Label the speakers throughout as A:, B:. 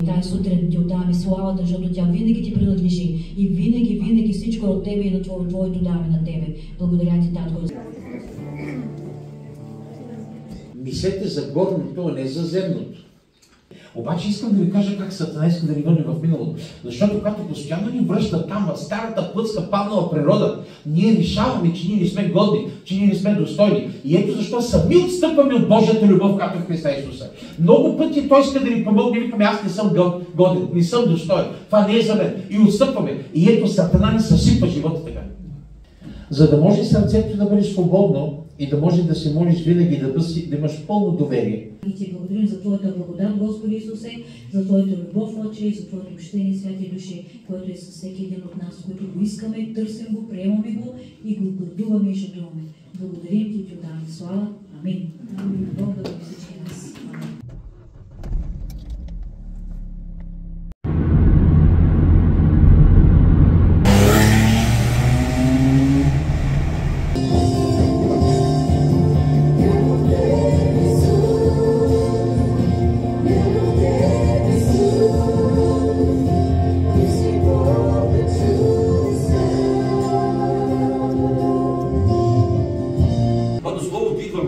A: Тази сутрин ти отдаваме славата, защото тя винаги ти принадлежи и винаги всичко е от тебе и на твоето даваме на тебе. Благодаря ти, Татко.
B: Мислете за горното, а не за земното. Обаче искам да ви кажа как Сатана иска да ни върне в миналото. Защото когато постоянно ни връща там, в старата плътска паднала природа, ние решаваме, че ние не сме годни, че ние не сме достойни. И ето защо сами отстъпваме от Божията любов, както в Христа Исуса. Много пъти Той иска да ни помогне, викаме, аз не съм годен, не съм достоен. Това не е за мен. И отстъпваме. И ето Сатана ни съсипа живота така. За да може сърцето да бъде свободно и да може да се молиш винаги, да имаш пълно доверие.
A: И ти благодарим за Твоята благодат, Господи Исусе, за Твоята любов, Отче, и за Твоето общение, святи души, което е със всеки един от нас, които го искаме, търсим го, приемаме го и го гордуваме и жадуваме. Благодарим ти и ти отдаваме слава. Амин. Бог да бъде всички нас. Амин.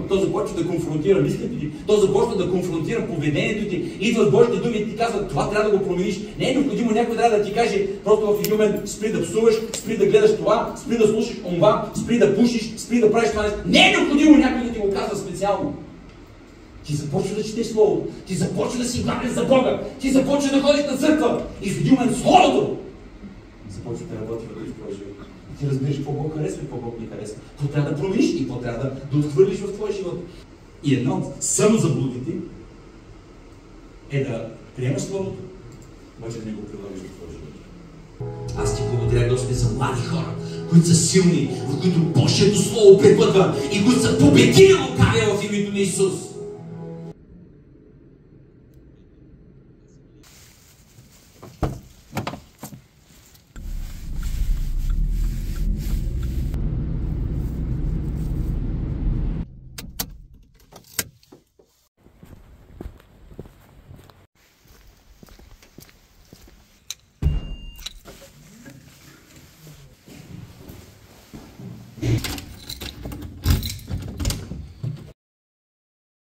C: То започва да конфронтира мислите ти, то започва да конфронтира поведението ти, идват Божите думи и ти казват, това трябва да го промениш. Не е необходимо някой трябва да ти каже просто в един момент, спри да псуваш, спри да гледаш това, спри да слушаш онова, спри да пушиш, спри да правиш това нещо. Не е необходимо някой да ти го казва специално. Ти започва да четеш Словото, ти започва да си гладен за Бога, ти започва да ходиш на църква и в един момент Словото започва да работи в твоя живот. Ти разбираш какво Бог харесва и какво Бог не харесва. Какво трябва да промениш и какво трябва да отхвърлиш в твоя живот. И едно от самозаблудите е да приемаш Словото, може да не го прилагаш в твоя живот. Аз ти благодаря, Господи, за млади хора, които са силни, в които Божието Слово преплътва и които са победили лукавия в името на Исус.